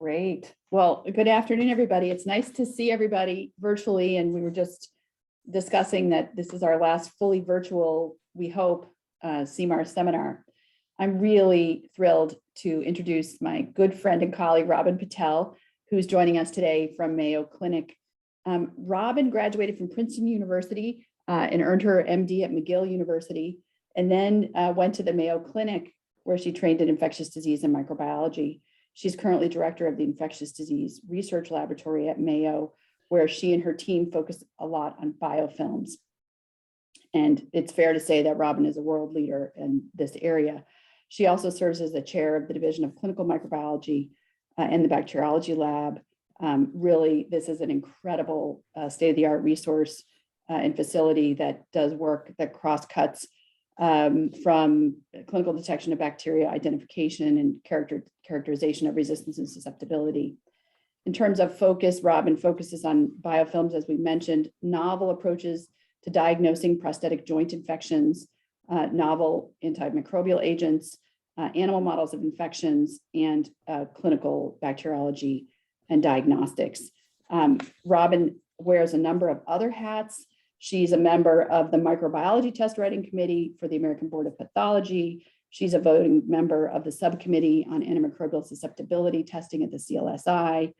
Great. Well, good afternoon, everybody. It's nice to see everybody virtually, and we were just discussing that this is our last fully virtual, we hope, CIMAR seminar. I'm really thrilled to introduce my good friend and colleague, Robin Patel, who's joining us today from Mayo Clinic. Robin graduated from Princeton University and earned her MD at McGill University, and then went to the Mayo Clinic, where she trained in infectious disease and microbiology. She's currently director of the Infectious Disease Research Laboratory at Mayo, where she and her team focus a lot on biofilms. And it's fair to say that Robin is a world leader in this area. She also serves as the chair of the Division of Clinical Microbiology and the Bacteriology Lab. Really, this is an incredible state-of-the-art resource and facility that does work that cross-cuts from clinical detection of bacteria identification and characterization of resistance and susceptibility. In terms of focus, Robin focuses on biofilms, as we mentioned, novel approaches to diagnosing prosthetic joint infections, novel antimicrobial agents, animal models of infections, and clinical bacteriology and diagnostics. Robin wears a number of other hats. She's a member of the Microbiology Test Writing Committee for the American Board of Pathology. She's a voting member of the Subcommittee on Antimicrobial Susceptibility Testing at the CLSI.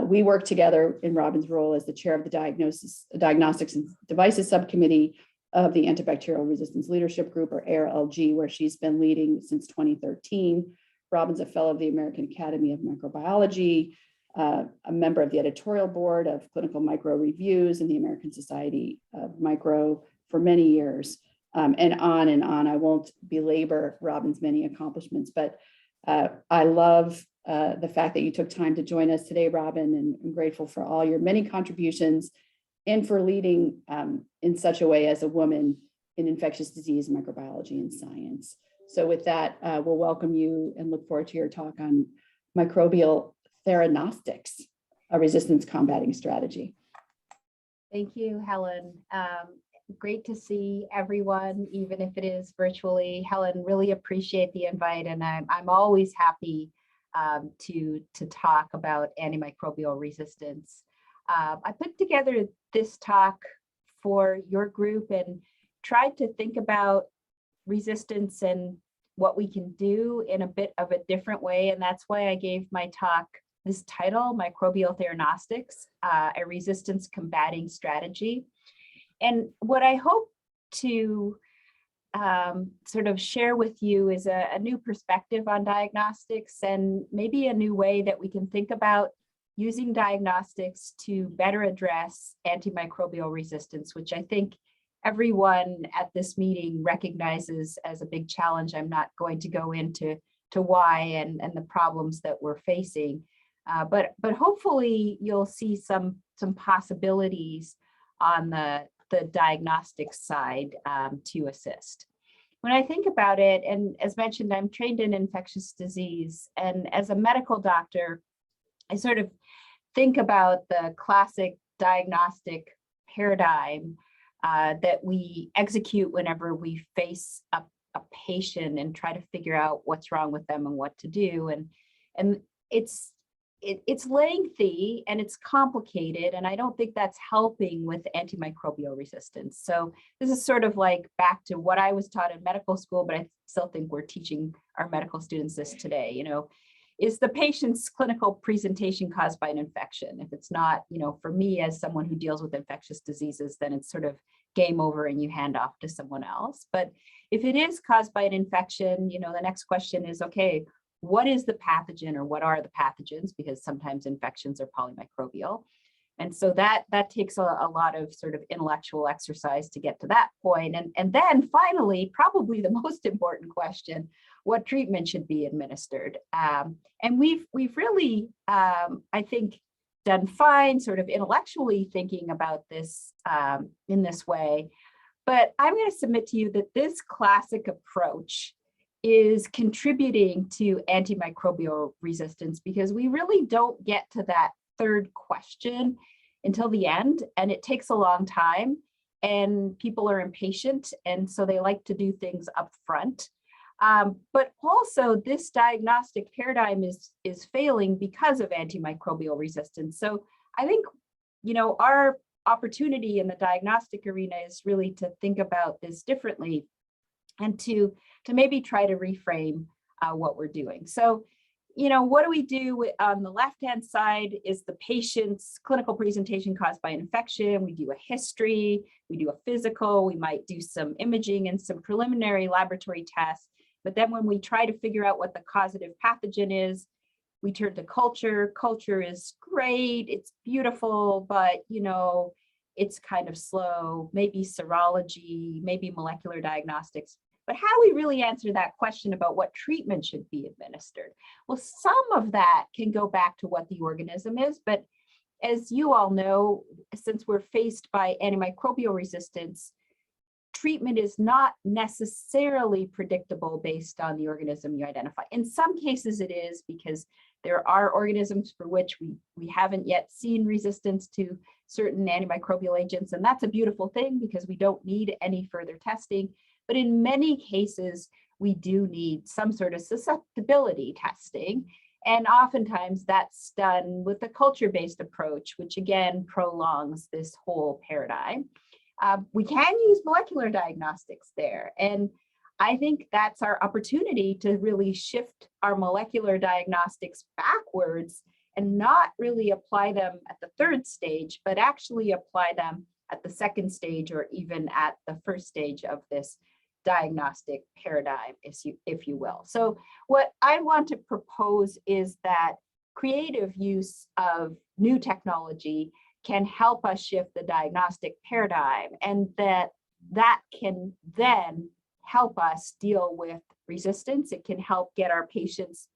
We work together in Robin's role as the chair of the Diagnostics and Devices Subcommittee of the Antibacterial Resistance Leadership Group, or ARLG, where she's been leading since 2013. Robin's a fellow of the American Academy of Microbiology, a member of the editorial board of Clinical Micro Reviews and the American Society of Micro for many years, and on and on. I won't belabor Robin's many accomplishments, but I love the fact that you took time to join us today, Robin, and I'm grateful for all your many contributions and for leading in such a way as a woman in infectious disease, microbiology, and science. So with that, we'll welcome you and look forward to your talk on Microbial Theranostics, a resistance combating strategy. Thank you, Helen. Great to see everyone, even if it is virtually. Helen, really appreciate the invite, and I'm always happy to talk about antimicrobial resistance. I put together this talk for your group and tried to think about resistance and what we can do in a bit of a different way, and that's why I gave my talk this title, Microbial Theranostics, a resistance combating strategy. And what I hope to sort of share with you is a new perspective on diagnostics, and maybe a new way that we can think about using diagnostics to better address antimicrobial resistance, which I think everyone at this meeting recognizes as a big challenge. I'm not going to go into why and the problems that we're facing. But hopefully you'll see some possibilities on the diagnostic side to assist. When I think about it, and as mentioned, I'm trained in infectious disease, and as a medical doctor, I sort of think about the classic diagnostic paradigm that we execute whenever we face a patient and try to figure out what's wrong with them and what to do. And it's lengthy and it's complicated, and I don't think that's helping with antimicrobial resistance. So this is sort of like back to what I was taught in medical school, but I still think we're teaching our medical students this today. You know, is the patient's clinical presentation caused by an infection? If it's not, you know, for me as someone who deals with infectious diseases, then it's sort of game over and you hand off to someone else. But if it is caused by an infection, you know, the next question is, okay, what is the pathogen, or what are the pathogens? Because sometimes infections are polymicrobial. And so that takes a lot of sort of intellectual exercise to get to that point. And then finally, probably the most important question, what treatment should be administered? And we've really, I think, done fine sort of intellectually thinking about this in this way. But I'm going to submit to you that this classic approach is contributing to antimicrobial resistance, because we really don't get to that third question until the end, and it takes a long time, and people are impatient, and so they like to do things up front. But also this diagnostic paradigm is failing because of antimicrobial resistance. So I think, our opportunity in the diagnostic arena is really to think about this differently and to maybe try to reframe what we're doing. So, what do we do? On the left-hand side is the patient's clinical presentation caused by an infection. We do a history, we do a physical, we might do some imaging and some preliminary laboratory tests. But then when we try to figure out what the causative pathogen is, we turn to culture. Culture is great, it's beautiful, but it's kind of slow, maybe serology, maybe molecular diagnostics. But how do we really answer that question about what treatment should be administered? Well, some of that can go back to what the organism is, but as you all know, since we're faced by antimicrobial resistance, treatment is not necessarily predictable based on the organism you identify. In some cases it is, because there are organisms for which we haven't yet seen resistance to certain antimicrobial agents, and that's a beautiful thing because we don't need any further testing. But in many cases, we do need some sort of susceptibility testing. And oftentimes that's done with a culture-based approach, which again prolongs this whole paradigm. We can use molecular diagnostics there. And I think that's our opportunity to really shift our molecular diagnostics backwards and not really apply them at the third stage, but actually apply them at the second stage or even at the first stage of this diagnostic paradigm, if you will. So what I want to propose is that creative use of new technology can help us shift the diagnostic paradigm, and that can then help us deal with resistance. It can help get our patients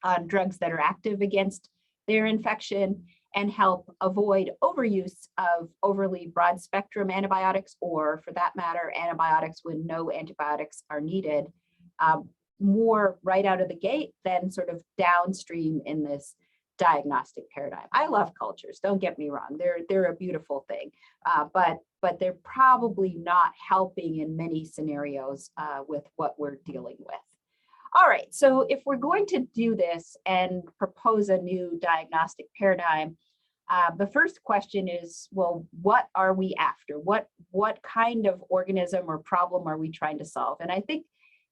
on drugs that are active against their infection and help avoid overuse of overly broad spectrum antibiotics, or for that matter, antibiotics when no antibiotics are needed, more right out of the gate than sort of downstream in this diagnostic paradigm. I love cultures, don't get me wrong, they're a beautiful thing, but they're probably not helping in many scenarios with what we're dealing with. All right, so if we're going to do this and propose a new diagnostic paradigm, the first question is, well, what are we after? What kind of organism or problem are we trying to solve? And I think,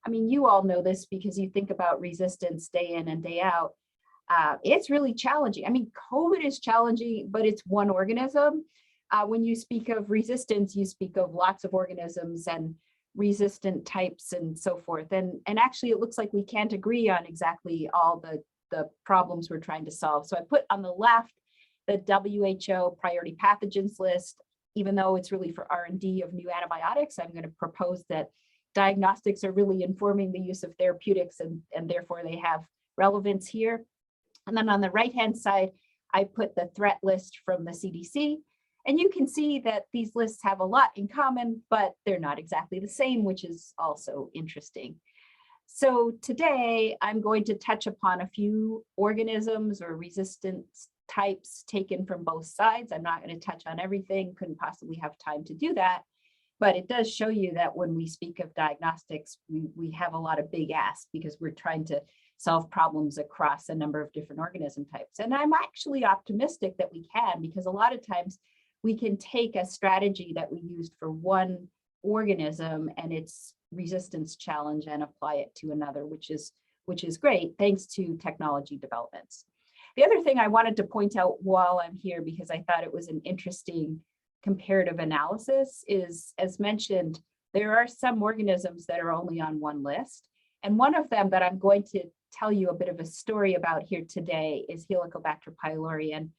you all know this because you think about resistance day in and day out. It's really challenging. COVID is challenging, but it's one organism. When you speak of resistance, you speak of lots of organisms and resistant types and so forth. And actually, it looks like we can't agree on exactly all the problems we're trying to solve. So I put on the left the WHO priority pathogens list. Even though it's really for R&D of new antibiotics, I'm going to propose that diagnostics are really informing the use of therapeutics, and therefore they have relevance here. And then on the right-hand side, I put the threat list from the CDC. And you can see that these lists have a lot in common, but they're not exactly the same, which is also interesting. So today, I'm going to touch upon a few organisms or resistance types taken from both sides. I'm not going to touch on everything, couldn't possibly have time to do that. But it does show you that when we speak of diagnostics, we have a lot of big asks because we're trying to solve problems across a number of different organism types. And I'm actually optimistic that we can, because a lot of times we can take a strategy that we used for one organism and its resistance challenge and apply it to another, which is great, thanks to technology developments. The other thing I wanted to point out while I'm here, because I thought it was an interesting comparative analysis, is, as mentioned, there are some organisms that are only on one list. And one of them that I'm going to tell you a bit of a story about here today is Helicobacter pylori. And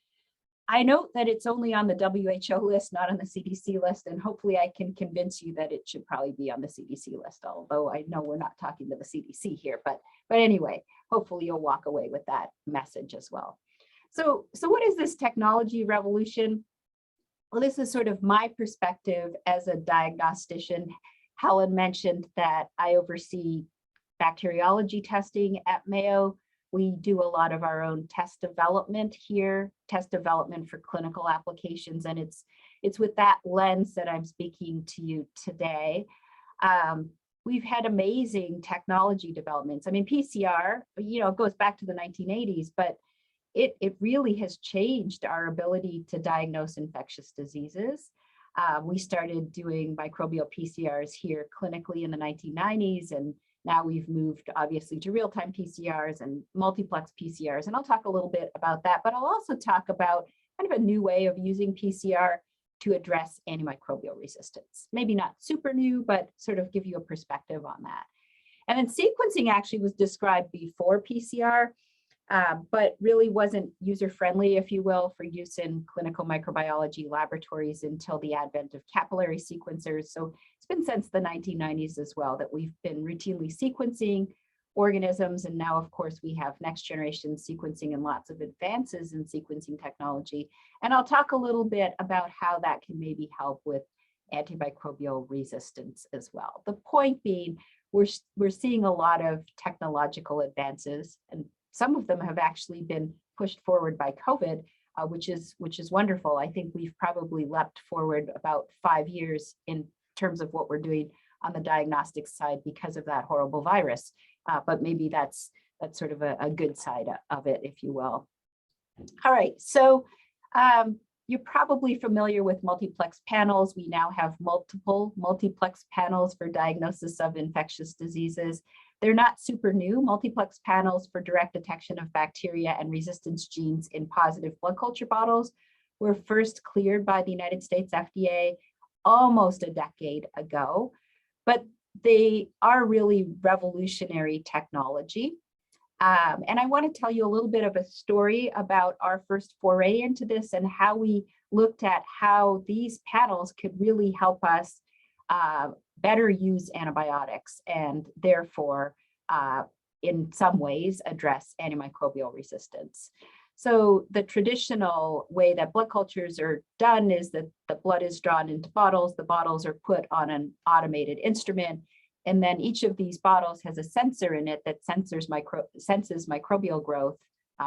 I note that it's only on the WHO list, not on the CDC list, and hopefully I can convince you that it should probably be on the CDC list, although I know we're not talking to the CDC here, but anyway, hopefully you'll walk away with that message as well. So what is this technology revolution? Well, this is sort of my perspective as a diagnostician. Helen mentioned that I oversee bacteriology testing at Mayo. We do a lot of our own test development here, test development for clinical applications, and it's with that lens that I'm speaking to you today. we've had amazing technology developments. I mean, PCR, it goes back to the 1980s, but it really has changed our ability to diagnose infectious diseases. We started doing microbial PCRs here clinically in the 1990s, and now we've moved obviously to real-time PCRs and multiplex PCRs. And I'll talk a little bit about that, but I'll also talk about kind of a new way of using PCR to address antimicrobial resistance. Maybe not super new, but sort of give you a perspective on that. And then sequencing actually was described before PCR, but really wasn't user-friendly, if you will, for use in clinical microbiology laboratories until the advent of capillary sequencers. So it's been since the 1990s as well that we've been routinely sequencing organisms. And now, of course, we have next generation sequencing and lots of advances in sequencing technology. And I'll talk a little bit about how that can maybe help with antimicrobial resistance as well. The point being, we're seeing a lot of technological advances, and some of them have actually been pushed forward by COVID, which is wonderful. I think we've probably leapt forward about 5 years in terms of what we're doing on the diagnostic side because of that horrible virus. But maybe that's sort of a good side of it, if you will. All right, so you're probably familiar with multiplex panels. We now have multiple multiplex panels for diagnosis of infectious diseases. They're not super new. Multiplex panels for direct detection of bacteria and resistance genes in positive blood culture bottles were first cleared by the United States FDA almost a decade ago, but they are really revolutionary technology. And I want to tell you a little bit of a story about our first foray into this and how we looked at how these panels could really help us better use antibiotics and therefore, in some ways, address antimicrobial resistance. So the traditional way that blood cultures are done is that the blood is drawn into bottles, the bottles are put on an automated instrument, and then each of these bottles has a sensor in it that senses microbial growth,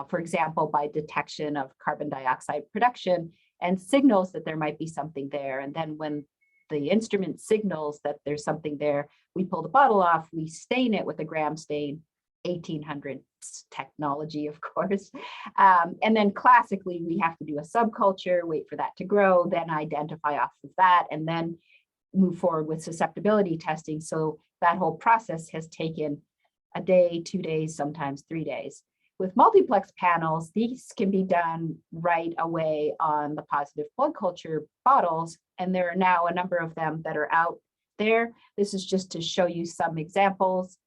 for example, by detection of carbon dioxide production, and signals that there might be something there. And then when the instrument signals that there's something there, we pull the bottle off, we stain it with a gram stain, 1800s technology, of course. And then classically, we have to do a subculture, wait for that to grow, then identify off of that, and then move forward with susceptibility testing. So that whole process has taken a day, 2 days, sometimes 3 days. With multiplex panels, these can be done right away on the positive blood culture bottles, and there are now a number of them that are out there. This is just to show you some examples.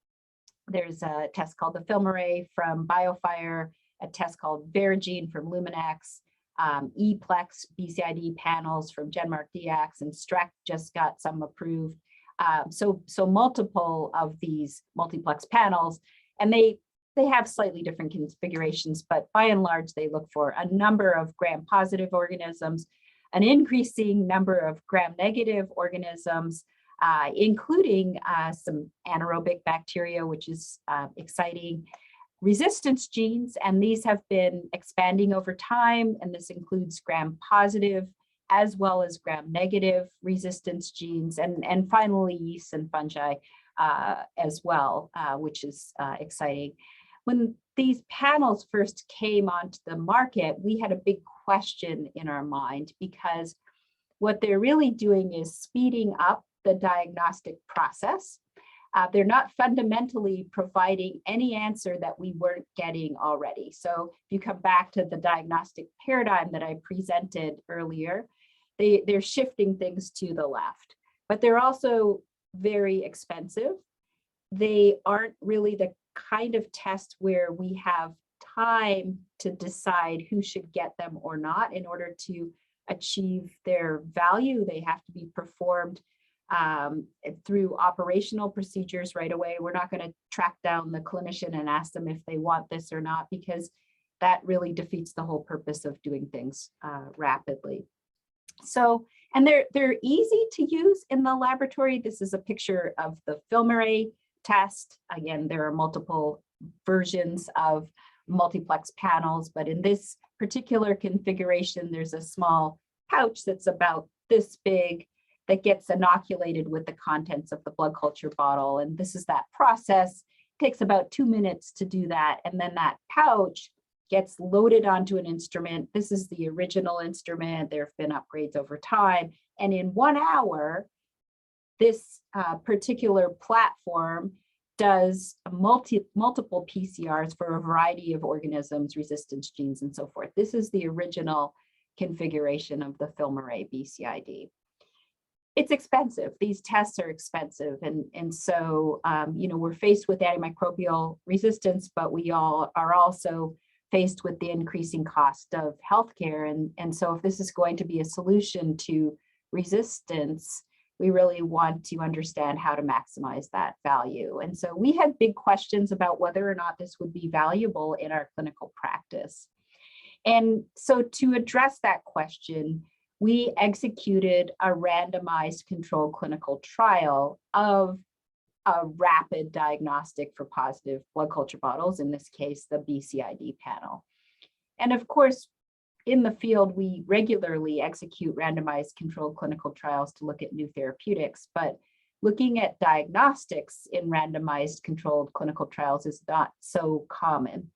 There's a test called the film array from BioFire, a test called Verigene from Luminex, ePlex BCID panels from Genmark Dx, and Strec just got some approved. So multiple of these multiplex panels, and they have slightly different configurations, but by and large, they look for a number of gram-positive organisms, an increasing number of gram-negative organisms, including some anaerobic bacteria, which is exciting, resistance genes, and these have been expanding over time, and this includes gram-positive as well as gram-negative resistance genes, and finally yeasts and fungi as well, which is exciting. When these panels first came onto the market, we had a big question in our mind, because what they're really doing is speeding up the diagnostic process. They're not fundamentally providing any answer that we weren't getting already. So if you come back to the diagnostic paradigm that I presented earlier, they're shifting things to the left, but they're also very expensive. They aren't really the kind of test where we have time to decide who should get them or not. In order to achieve their value, they have to be performed through operational procedures right away. We're not going to track down the clinician and ask them if they want this or not, because that really defeats the whole purpose of doing things rapidly. So, and they're easy to use in the laboratory. This is a picture of the film array test. Again, there are multiple versions of multiplex panels, but in this particular configuration, there's a small pouch that's about this big that gets inoculated with the contents of the blood culture bottle. And this is that process. It takes about 2 minutes to do that. And then that pouch gets loaded onto an instrument. This is the original instrument. There have been upgrades over time. And in 1 hour, this particular platform does multiple PCRs for a variety of organisms, resistance genes, and so forth. This is the original configuration of the film array BCID. It's expensive. These tests are expensive. And so, we're faced with antimicrobial resistance, but we all are also faced with the increasing cost of healthcare. And so if this is going to be a solution to resistance, we really want to understand how to maximize that value. And so we had big questions about whether or not this would be valuable in our clinical practice. And so to address that question, we executed a randomized controlled clinical trial of a rapid diagnostic for positive blood culture bottles, in this case, the BCID panel. And of course, in the field, we regularly execute randomized controlled clinical trials to look at new therapeutics, but looking at diagnostics in randomized controlled clinical trials is not so common.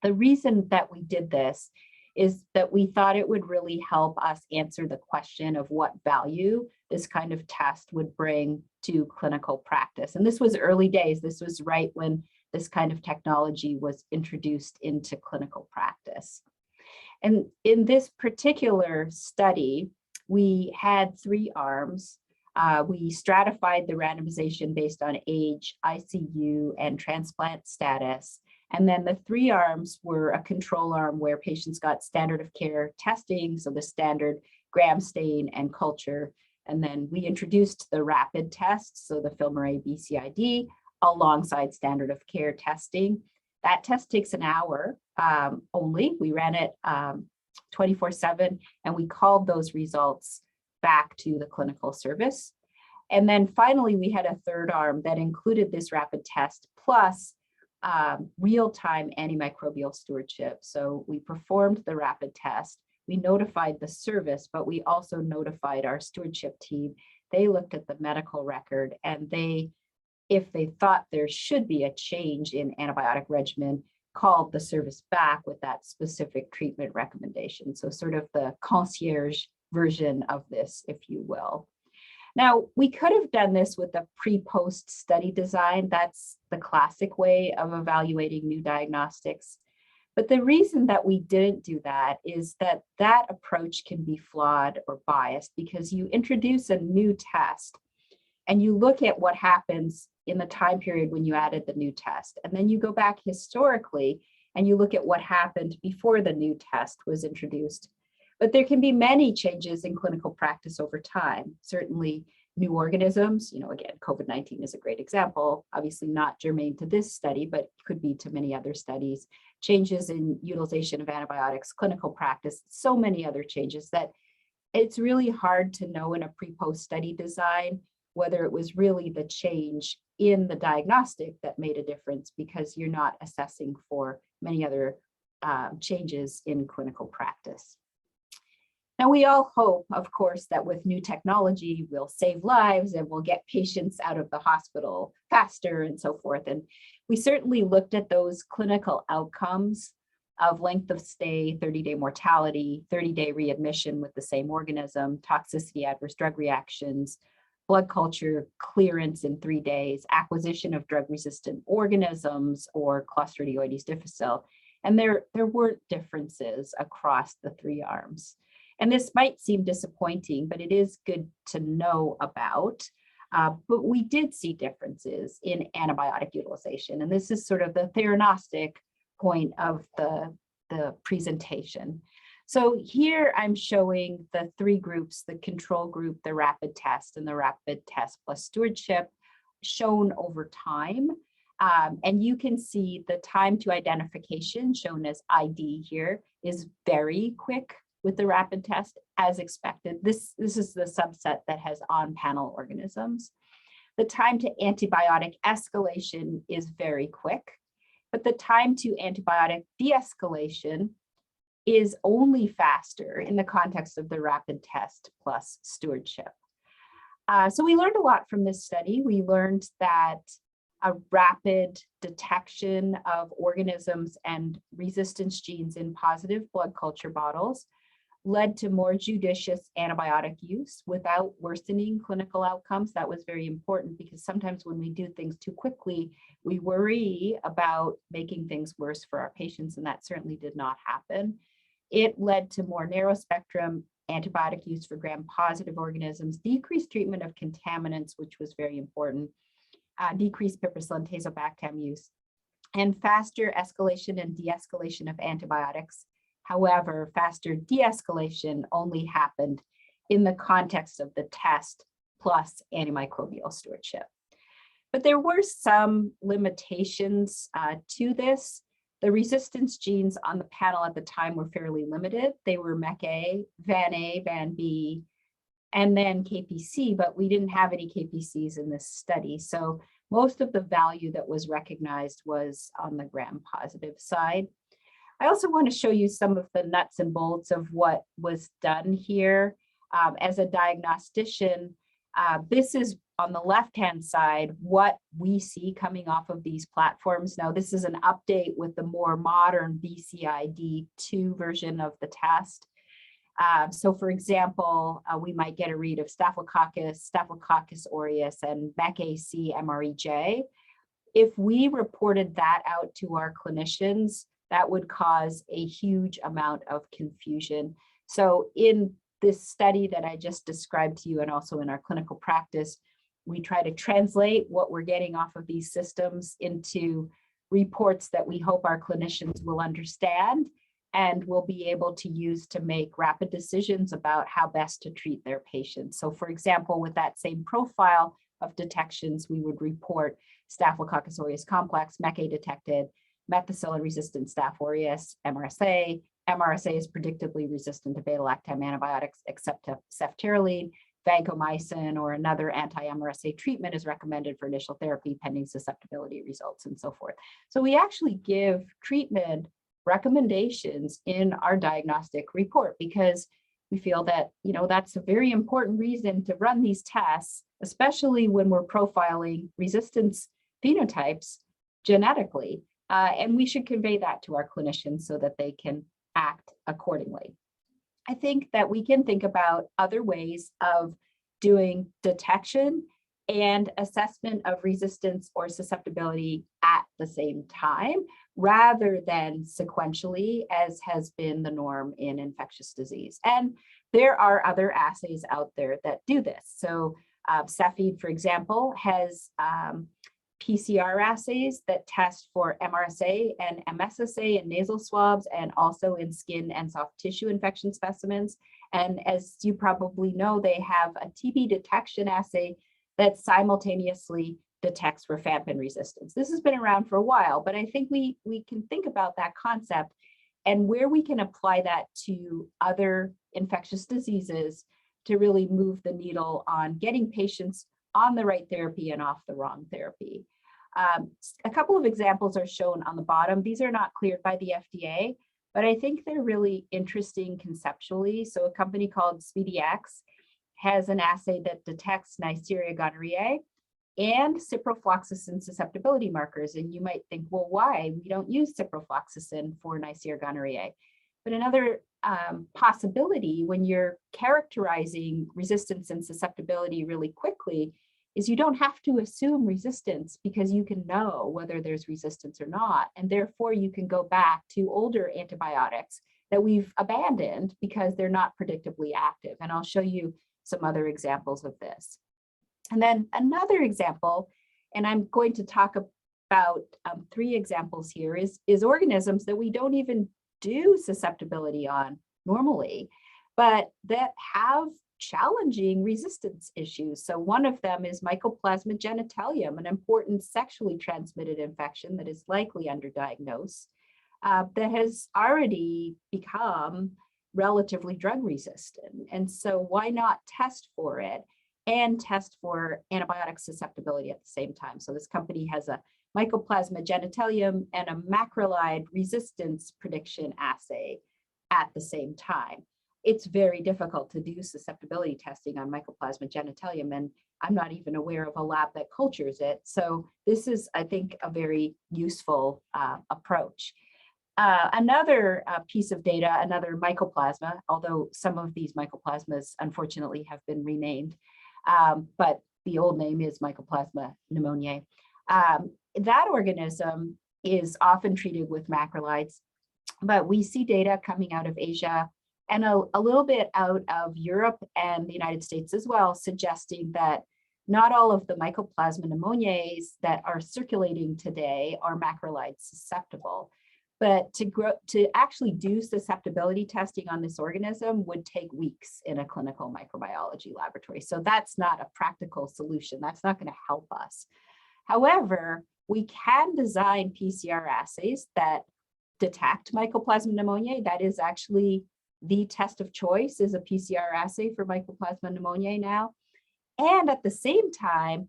The reason that we did this is that we thought it would really help us answer the question of what value this kind of test would bring to clinical practice. And this was early days. This was right when this kind of technology was introduced into clinical practice. And in this particular study, we had 3 arms. We stratified the randomization based on age, ICU, and transplant status. And then the 3 arms were a control arm where patients got standard of care testing, so the standard gram stain and culture. And then we introduced the rapid test, so the film array BCID, alongside standard of care testing. That test takes an hour only. We ran it 24/7, and we called those results back to the clinical service. And then finally, we had a 3rd arm that included this rapid test plus real-time antimicrobial stewardship. So we performed the rapid test, we notified the service, but we also notified our stewardship team. They looked at the medical record, and if they thought there should be a change in antibiotic regimen, called the service back with that specific treatment recommendation. So sort of the concierge version of this, if you will. Now, we could have done this with a pre-post study design. That's the classic way of evaluating new diagnostics. But the reason that we didn't do that is that that approach can be flawed or biased because you introduce a new test and you look at what happens in the time period when you added the new test. And then you go back historically and you look at what happened before the new test was introduced. But there can be many changes in clinical practice over time. Certainly new organisms, again, COVID-19 is a great example, obviously not germane to this study, but could be to many other studies. Changes in utilization of antibiotics, clinical practice, so many other changes that it's really hard to know in a pre-post study design whether it was really the change in the diagnostic that made a difference because you're not assessing for many other changes in clinical practice. Now, we all hope, of course, that with new technology, we'll save lives and we'll get patients out of the hospital faster and so forth. And we certainly looked at those clinical outcomes of length of stay, 30-day mortality, 30-day readmission with the same organism, toxicity, adverse drug reactions, blood culture clearance in 3 days, acquisition of drug-resistant organisms or Clostridioides difficile. And there were differences across the 3 arms. And this might seem disappointing, but it is good to know about. But we did see differences in antibiotic utilization. And this is sort of the theranostic point of the presentation. So here I'm showing the 3 groups, the control group, the rapid test, and the rapid test plus stewardship shown over time. And you can see the time to identification shown as ID here is very quick with the rapid test as expected. This is the subset that has on-panel organisms. The time to antibiotic escalation is very quick, but the time to antibiotic de-escalation is only faster in the context of the rapid test plus stewardship. So we learned a lot from this study. We learned that a rapid detection of organisms and resistance genes in positive blood culture bottles led to more judicious antibiotic use without worsening clinical outcomes. That was very important because sometimes when we do things too quickly, we worry about making things worse for our patients, and that certainly did not happen. It led to more narrow spectrum antibiotic use for gram-positive organisms, decreased treatment of contaminants, which was very important, decreased piperacillin tazobactam use, and faster escalation and de-escalation of antibiotics. However, faster de-escalation only happened in the context of the test plus antimicrobial stewardship. But there were some limitations to this. The resistance genes on the panel at the time were fairly limited. They were MEK-A, VAN-A, VAN-B, and then KPC, but we didn't have any KPCs in this study. So most of the value that was recognized was on the gram-positive side. I also want to show you some of the nuts and bolts of what was done here. As a diagnostician, this is on the left-hand side, what we see coming off of these platforms. Now, this is an update with the more modern BCID2 version of the test. So for example, we might get a read of Staphylococcus aureus, and MEK-AC MREJ. If we reported that out to our clinicians, that would cause a huge amount of confusion. So in this study that I just described to you, and also in our clinical practice, we try to translate what we're getting off of these systems into reports that we hope our clinicians will understand and will be able to use to make rapid decisions about how best to treat their patients. So for example, with that same profile of detections, we would report Staphylococcus aureus complex, MEK-A detected, methicillin-resistant Staph aureus, MRSA. MRSA is predictably resistant to beta-lactam antibiotics except to ceftaroline. Vancomycin or another anti-MRSA treatment is recommended for initial therapy pending susceptibility results and so forth. So we actually give treatment recommendations in our diagnostic report because we feel that, that's a very important reason to run these tests, especially when we're profiling resistance phenotypes genetically. And we should convey that to our clinicians so that they can act accordingly. I think that we can think about other ways of doing detection and assessment of resistance or susceptibility at the same time, rather than sequentially, as has been the norm in infectious disease. And there are other assays out there that do this. So Cepheid, for example, has PCR assays that test for MRSA and MSSA in nasal swabs and also in skin and soft tissue infection specimens. And as you probably know, they have a TB detection assay that simultaneously detects rifampin resistance. This has been around for a while, but I think we can think about that concept and where we can apply that to other infectious diseases to really move the needle on getting patients on the right therapy and off the wrong therapy. A couple of examples are shown on the bottom. These are not cleared by the FDA, but I think they're really interesting conceptually. So a company called SpeedyX has an assay that detects Neisseria gonorrhoeae and ciprofloxacin susceptibility markers. And you might think, well, why? We don't use ciprofloxacin for Neisseria gonorrhoeae. But another possibility when you're characterizing resistance and susceptibility really quickly is you don't have to assume resistance because you can know whether there's resistance or not. And therefore you can go back to older antibiotics that we've abandoned because they're not predictably active. And I'll show you some other examples of this. And then another example, and I'm going to talk about 3 examples here, is organisms that we don't even do susceptibility on normally, but that have challenging resistance issues. So one of them is Mycoplasma genitalium, an important sexually transmitted infection that is likely underdiagnosed, that has already become relatively drug resistant. And so why not test for it and test for antibiotic susceptibility at the same time? So this company has a Mycoplasma genitalium and a macrolide resistance prediction assay at the same time. it's very difficult to do susceptibility testing on Mycoplasma genitalium, and I'm not even aware of a lab that cultures it. So this is, I think, a very useful approach. Another piece of data, another mycoplasma, although some of these mycoplasmas unfortunately have been renamed, but the old name is Mycoplasma pneumoniae. That organism is often treated with macrolides, but we see data coming out of Asia and a little bit out of Europe and the United States as well, suggesting that not all of the Mycoplasma pneumoniae that are circulating today are macrolide susceptible. But to actually do susceptibility testing on this organism would take weeks in a clinical microbiology laboratory. So that's not a practical solution. That's not going to help us. However, we can design PCR assays that detect Mycoplasma pneumoniae. That is actually the test of choice, is a PCR assay for Mycoplasma pneumoniae now. And at the same time,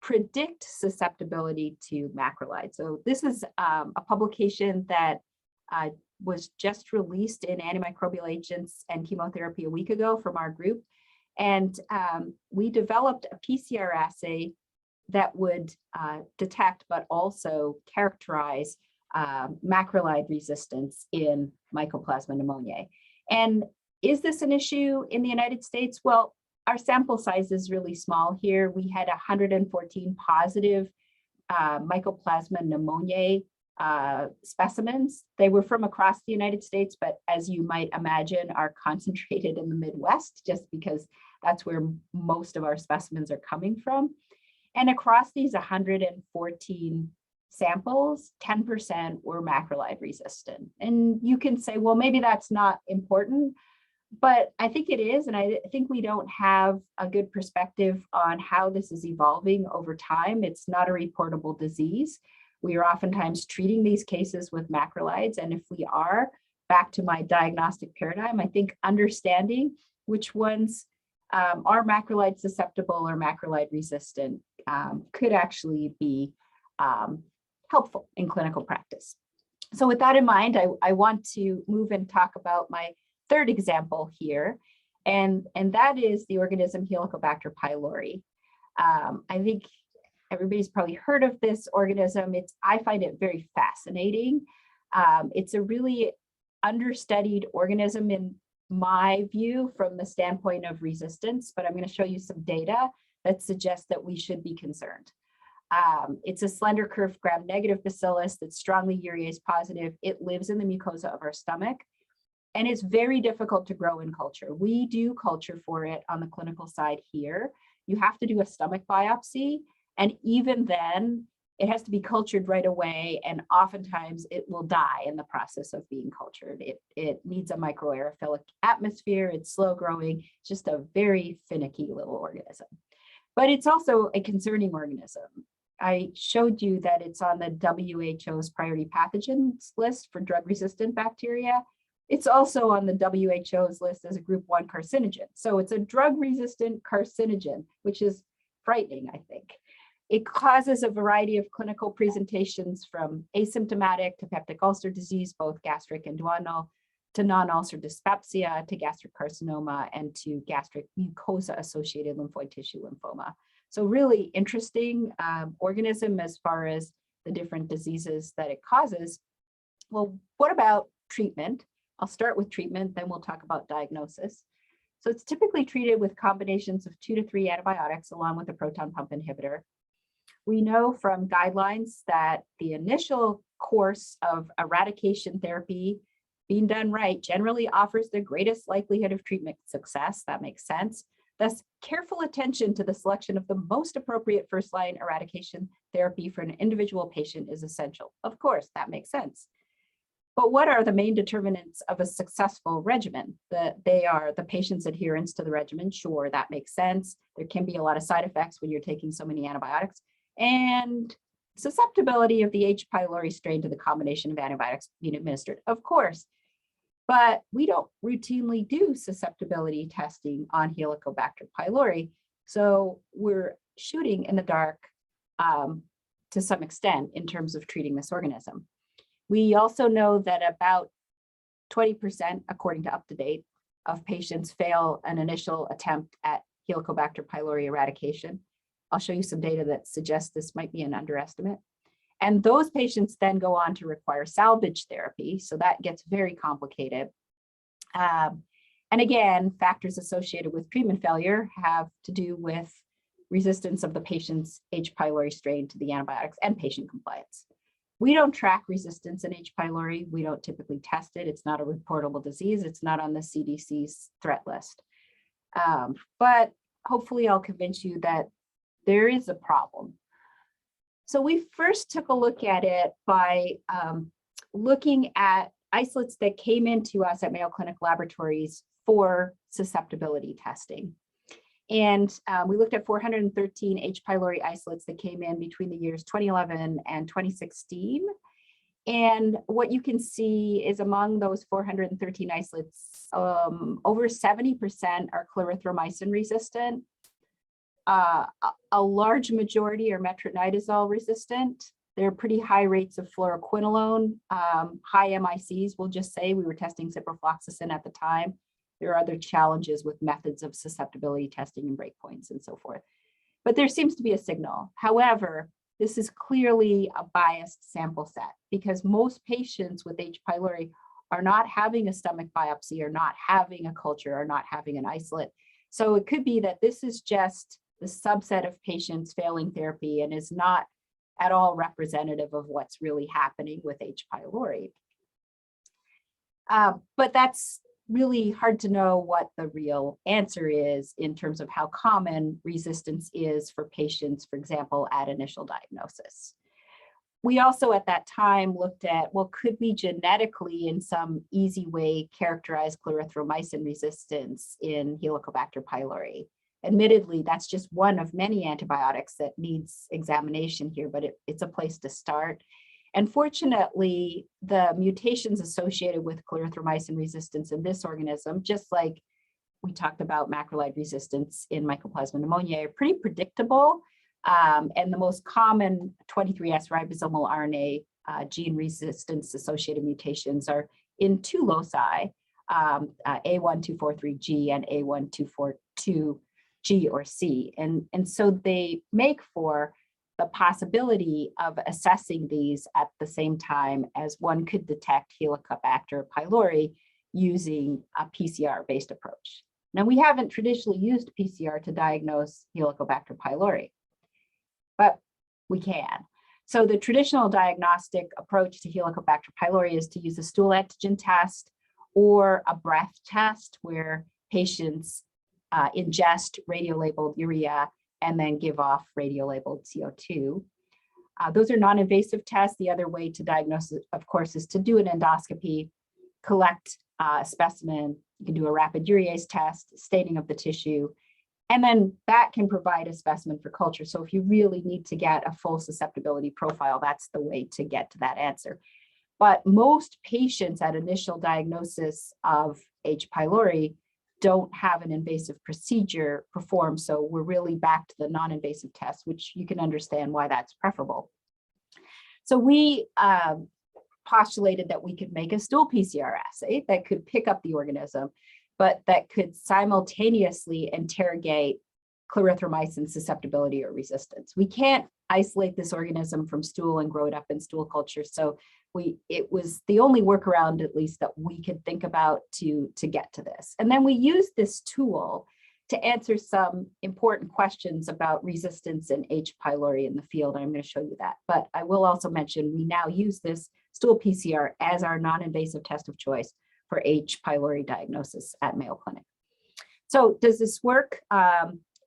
predict susceptibility to macrolide. So this is a publication that was just released in Antimicrobial Agents and Chemotherapy a week ago from our group. And we developed a PCR assay that would detect, but also characterize macrolide resistance in Mycoplasma pneumoniae. And is this an issue in the United States? Well, our sample size is really small here. We had 114 positive Mycoplasma pneumoniae specimens. They were from across the United States, but as you might imagine, are concentrated in the Midwest, just because that's where most of our specimens are coming from. And across these 114 samples, 10% were macrolide resistant. And you can say, well, maybe that's not important, but I think it is. And I think we don't have a good perspective on how this is evolving over time. It's not a reportable disease. We are oftentimes treating these cases with macrolides. And if we are, back to my diagnostic paradigm, I think understanding which ones are macrolide susceptible or macrolide resistant could actually be helpful in clinical practice. So with that in mind, I want to move and talk about my third example here, and that is the organism Helicobacter pylori. I think everybody's probably heard of this organism. I find it very fascinating. It's a really understudied organism in my view from the standpoint of resistance, but I'm going to show you some data that suggests that we should be concerned. It's a slender curved gram-negative bacillus that's strongly urease positive. It lives in the mucosa of our stomach, and it's very difficult to grow in culture. We do culture for it on the clinical side here. You have to do a stomach biopsy, and even then, it has to be cultured right away, and oftentimes it will die in the process of being cultured. It needs a microaerophilic atmosphere. It's slow growing, just a very finicky little organism. But it's also a concerning organism. I showed you that it's on the WHO's priority pathogens list for drug-resistant bacteria. It's also on the WHO's list as a group 1 carcinogen. So it's a drug-resistant carcinogen, which is frightening, I think. It causes a variety of clinical presentations from asymptomatic to peptic ulcer disease, both gastric and duodenal, to non-ulcer dyspepsia, to gastric carcinoma, and to gastric mucosa-associated lymphoid tissue lymphoma. So really interesting organism as far as the different diseases that it causes. Well, what about treatment? I'll start with treatment, then we'll talk about diagnosis. So it's typically treated with combinations of 2 to 3 antibiotics along with a proton pump inhibitor. We know from guidelines that the initial course of eradication therapy being done right generally offers the greatest likelihood of treatment success. That makes sense. Thus, careful attention to the selection of the most appropriate first-line eradication therapy for an individual patient is essential. Of course, that makes sense. But what are the main determinants of a successful regimen? They are the patient's adherence to the regimen. Sure, that makes sense. There can be a lot of side effects when you're taking so many antibiotics. And susceptibility of the H. pylori strain to the combination of antibiotics being administered. Of course. But we don't routinely do susceptibility testing on Helicobacter pylori. So we're shooting in the dark to some extent in terms of treating this organism. We also know that about 20%, according to UpToDate, of patients fail an initial attempt at Helicobacter pylori eradication. I'll show you some data that suggests this might be an underestimate. And those patients then go on to require salvage therapy. So that gets very complicated. And again, factors associated with treatment failure have to do with resistance of the patient's H. pylori strain to the antibiotics and patient compliance. We don't track resistance in H. pylori. We don't typically test it. It's not a reportable disease. It's not on the CDC's threat list. But hopefully I'll convince you that there is a problem. So we first took a look at it by looking at isolates that came into us at Mayo Clinic laboratories for susceptibility testing. And we looked at 413 H. pylori isolates that came in between the years 2011 and 2016. And what you can see is among those 413 isolates, over 70% are clarithromycin resistant. A large majority are metronidazole resistant. There are pretty high rates of fluoroquinolone, high MICs, we'll just say. We were testing ciprofloxacin at the time. There are other challenges with methods of susceptibility testing and breakpoints and so forth. But there seems to be a signal. However, this is clearly a biased sample set because most patients with H. pylori are not having a stomach biopsy, or not having a culture, or not having an isolate. So it could be that this is just the subset of patients failing therapy and is not at all representative of what's really happening with H. pylori. But that's really hard to know what the real answer is in terms of how common resistance is for patients, for example, at initial diagnosis. We also at that time looked at, well, could we genetically in some easy way characterize clarithromycin resistance in Helicobacter pylori? Admittedly, that's just one of many antibiotics that needs examination here, but it's a place to start. And fortunately, the mutations associated with clarithromycin resistance in this organism, just like we talked about macrolide resistance in Mycoplasma pneumoniae, are pretty predictable. And the most common 23S ribosomal RNA gene resistance associated mutations are in two loci, A1243G and A1242G or C. And so they make for the possibility of assessing these at the same time as one could detect Helicobacter pylori using a PCR-based approach. Now, we haven't traditionally used PCR to diagnose Helicobacter pylori, but we can. So the traditional diagnostic approach to Helicobacter pylori is to use a stool antigen test or a breath test where patients ingest radiolabeled urea and then give off radiolabeled CO2. Those are non-invasive tests. The other way to diagnose it, of course, is to do an endoscopy, collect a specimen. You can do a rapid urease test, staining of the tissue, and then that can provide a specimen for culture. So if you really need to get a full susceptibility profile, that's the way to get to that answer. But most patients at initial diagnosis of H. pylori don't have an invasive procedure performed. So we're really back to the non-invasive test, which you can understand why that's preferable. So we postulated that we could make a stool PCR assay that could pick up the organism, but that could simultaneously interrogate clarithromycin susceptibility or resistance. We can't isolate this organism from stool and grow it up in stool culture. So it was the only workaround, at least, that we could think about to get to this. And then we used this tool to answer some important questions about resistance in H. pylori in the field. I'm going to show you that. But I will also mention we now use this stool PCR as our non-invasive test of choice for H. pylori diagnosis at Mayo Clinic. So does this work?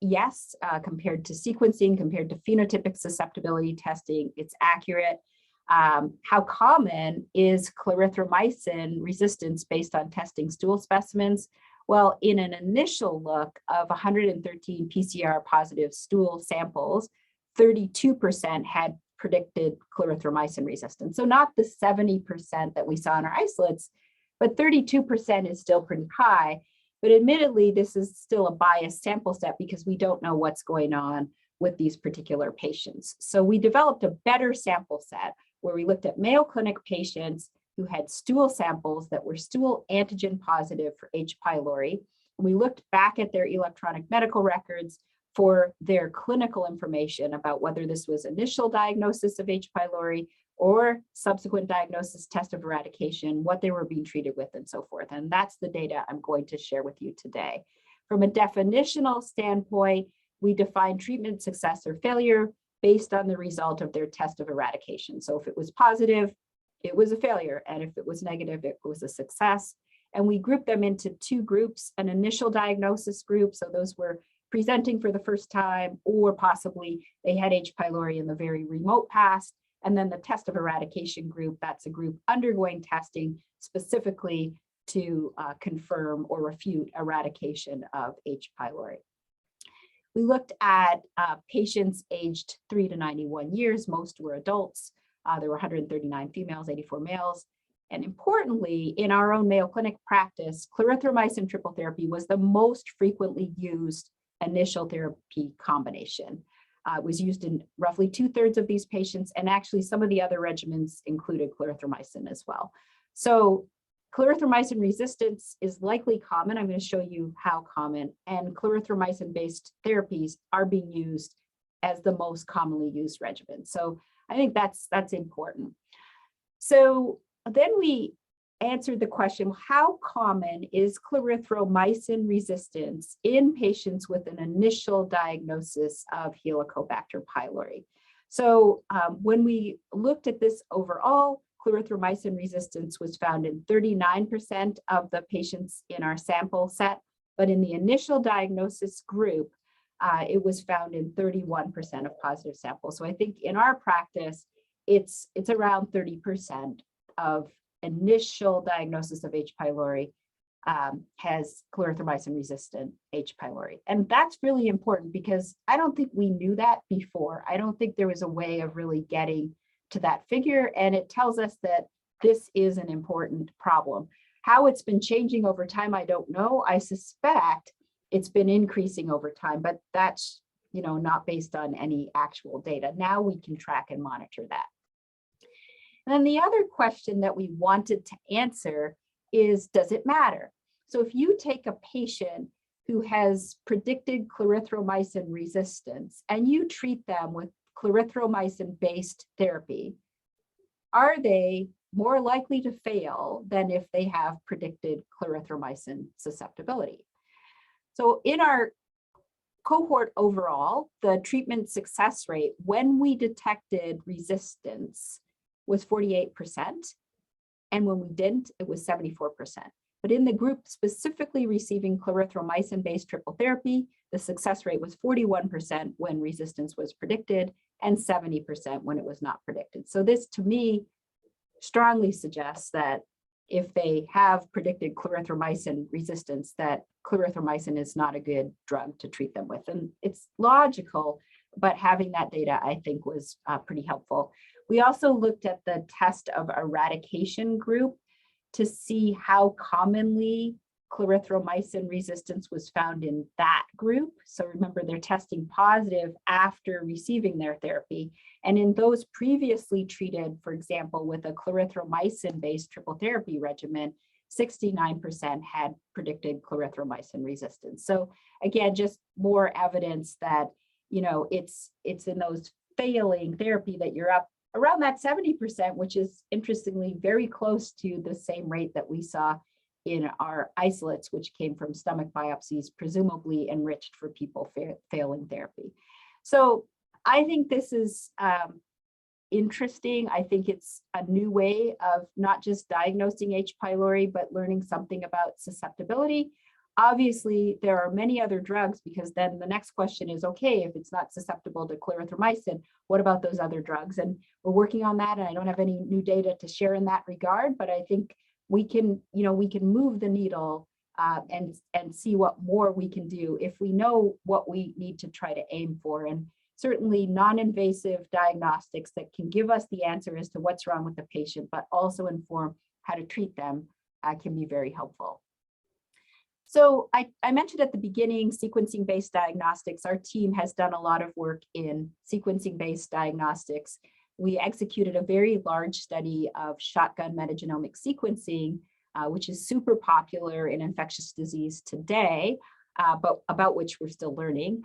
Yes, compared to sequencing, compared to phenotypic susceptibility testing, it's accurate. How common is clarithromycin resistance based on testing stool specimens? Well, in an initial look of 113 PCR positive stool samples, 32% had predicted clarithromycin resistance. So not the 70% that we saw in our isolates, but 32% is still pretty high. But admittedly, this is still a biased sample set because we don't know what's going on with these particular patients. So we developed a better sample set where we looked at Mayo Clinic patients who had stool samples that were stool antigen positive for H. pylori. We looked back at their electronic medical records for their clinical information about whether this was initial diagnosis of H. pylori or subsequent diagnosis, test of eradication, what they were being treated with, and so forth. And that's the data I'm going to share with you today. From a definitional standpoint, we define treatment success or failure based on the result of their test of eradication. So if it was positive, it was a failure. And if it was negative, it was a success. And we group them into two groups, an initial diagnosis group. So those were presenting for the first time, or possibly they had H. pylori in the very remote past. And then the test of eradication group, that's a group undergoing testing specifically to confirm or refute eradication of H. pylori. We looked at patients aged 3 to 91 years. Most were adults. There were 139 females, 84 males. And importantly, in our own Mayo Clinic practice, clarithromycin triple therapy was the most frequently used initial therapy combination. It was used in roughly 2/3 of these patients, and actually some of the other regimens included clarithromycin as well. So clarithromycin resistance is likely common. I'm going to show you how common, and clarithromycin-based therapies are being used as the most commonly used regimen. So I think that's important. So then we answered the question, how common is clarithromycin resistance in patients with an initial diagnosis of Helicobacter pylori? So when we looked at this overall, clarithromycin resistance was found in 39% of the patients in our sample set, but in the initial diagnosis group, it was found in 31% of positive samples. So I think in our practice, it's around 30% of initial diagnosis of H. pylori has clarithromycin resistant H. pylori. And that's really important because I don't think we knew that before. I don't think there was a way of really getting to that figure. And it tells us that this is an important problem. How it's been changing over time, I don't know. I suspect it's been increasing over time, but that's not based on any actual data. Now we can track and monitor that. And then the other question that we wanted to answer is, does it matter? So if you take a patient who has predicted clarithromycin resistance and you treat them with clarithromycin-based therapy, are they more likely to fail than if they have predicted clarithromycin susceptibility? So in our cohort overall, the treatment success rate when we detected resistance was 48%. And when we didn't, it was 74%. But in the group specifically receiving clarithromycin-based triple therapy, the success rate was 41% when resistance was predicted and 70% when it was not predicted. So this, to me, strongly suggests that if they have predicted clarithromycin resistance, that clarithromycin is not a good drug to treat them with. And it's logical, but having that data, I think, was pretty helpful. We also looked at the test of eradication group to see how commonly clarithromycin resistance was found in that group. So remember, they're testing positive after receiving their therapy. And in those previously treated, for example, with a clarithromycin-based triple therapy regimen, 69% had predicted clarithromycin resistance. So again, just more evidence that, it's in those failing therapy that you're up around that 70%, which is interestingly very close to the same rate that we saw in our isolates, which came from stomach biopsies, presumably enriched for people failing therapy. So I think this is interesting. I think it's a new way of not just diagnosing H. pylori, but learning something about susceptibility. Obviously, there are many other drugs, because then the next question is, okay, if it's not susceptible to clarithromycin, what about those other drugs? And we're working on that, and I don't have any new data to share in that regard, but I think we can move the needle and see what more we can do if we know what we need to try to aim for. And certainly non-invasive diagnostics that can give us the answer as to what's wrong with the patient, but also inform how to treat them can be very helpful. So I mentioned at the beginning, sequencing-based diagnostics. Our team has done a lot of work in sequencing-based diagnostics. we executed a very large study of shotgun metagenomic sequencing, which is super popular in infectious disease today, but about which we're still learning,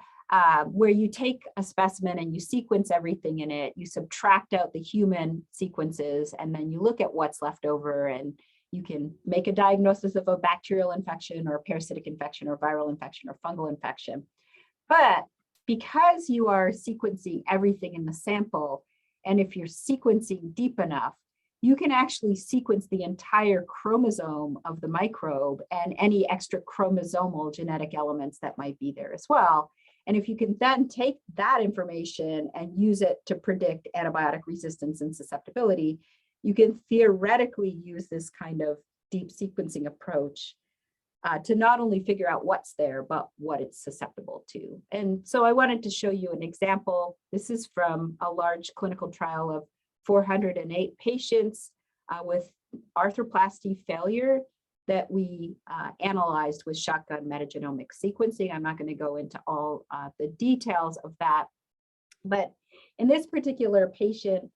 where you take a specimen and you sequence everything in it, you subtract out the human sequences, and then you look at what's left over, and you can make a diagnosis of a bacterial infection or a parasitic infection or viral infection or fungal infection. But because you are sequencing everything in the sample, and if you're sequencing deep enough, you can actually sequence the entire chromosome of the microbe and any extra chromosomal genetic elements that might be there as well. And if you can then take that information and use it to predict antibiotic resistance and susceptibility, you can theoretically use this kind of deep sequencing approach to not only figure out what's there, but what it's susceptible to. And so I wanted to show you an example. This is from a large clinical trial of 408 patients with arthroplasty failure that we analyzed with shotgun metagenomic sequencing. I'm not going to go into all the details of that, but in this particular patient,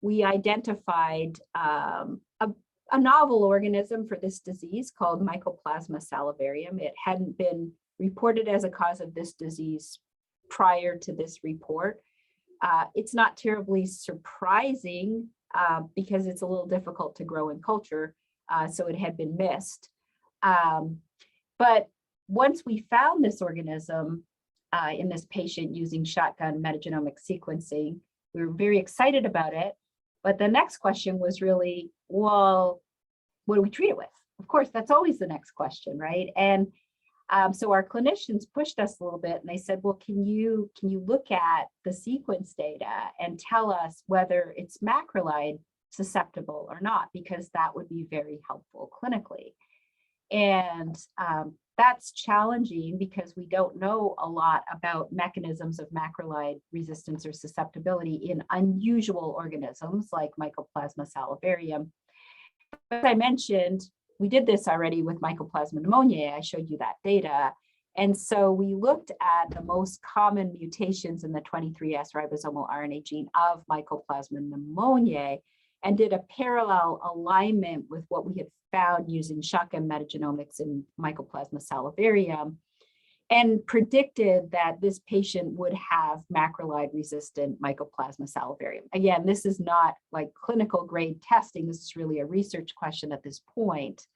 we identified a novel organism for this disease called Mycoplasma salivarium. It hadn't been reported as a cause of this disease prior to this report. It's not terribly surprising because it's a little difficult to grow in culture, so it had been missed. But once we found this organism in this patient using shotgun metagenomic sequencing, we were very excited about it. But the next question was really, well, what do we treat it with? Of course, that's always the next question, right? And so our clinicians pushed us a little bit, and they said, well, can you look at the sequence data and tell us whether it's macrolide susceptible or not, because that would be very helpful clinically. And that's challenging because we don't know a lot about mechanisms of macrolide resistance or susceptibility in unusual organisms like Mycoplasma salivarium. As I mentioned, we did this already with Mycoplasma pneumoniae. I showed you that data. And so we looked at the most common mutations in the 23S ribosomal RNA gene of Mycoplasma pneumoniae and did a parallel alignment with what we had found using shotgun metagenomics in Mycoplasma salivarium, and predicted that this patient would have macrolide resistant Mycoplasma salivarium. Again, this is not like clinical grade testing. This is really a research question at this point.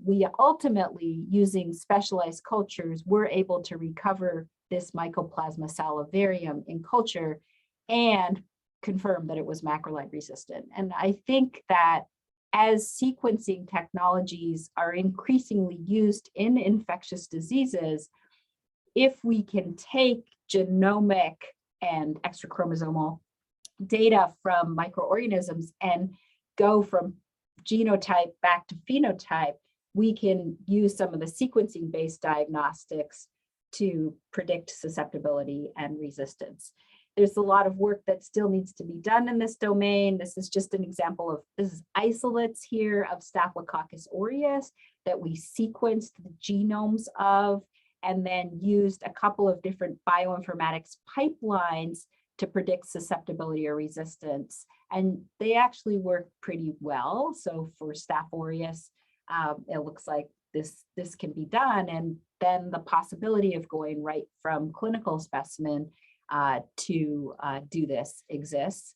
We ultimately, using specialized cultures, were able to recover this Mycoplasma salivarium in culture and confirm that it was macrolide resistant. And I think that as sequencing technologies are increasingly used in infectious diseases, if we can take genomic and extrachromosomal data from microorganisms and go from genotype back to phenotype, we can use some of the sequencing-based diagnostics to predict susceptibility and resistance. There's a lot of work that still needs to be done in this domain. This is just an example of, this is isolates here of Staphylococcus aureus that we sequenced the genomes of, and then used a couple of different bioinformatics pipelines to predict susceptibility or resistance. And they actually work pretty well. So for Staph aureus, it looks like this can be done. And then the possibility of going right from clinical specimen to do this exists.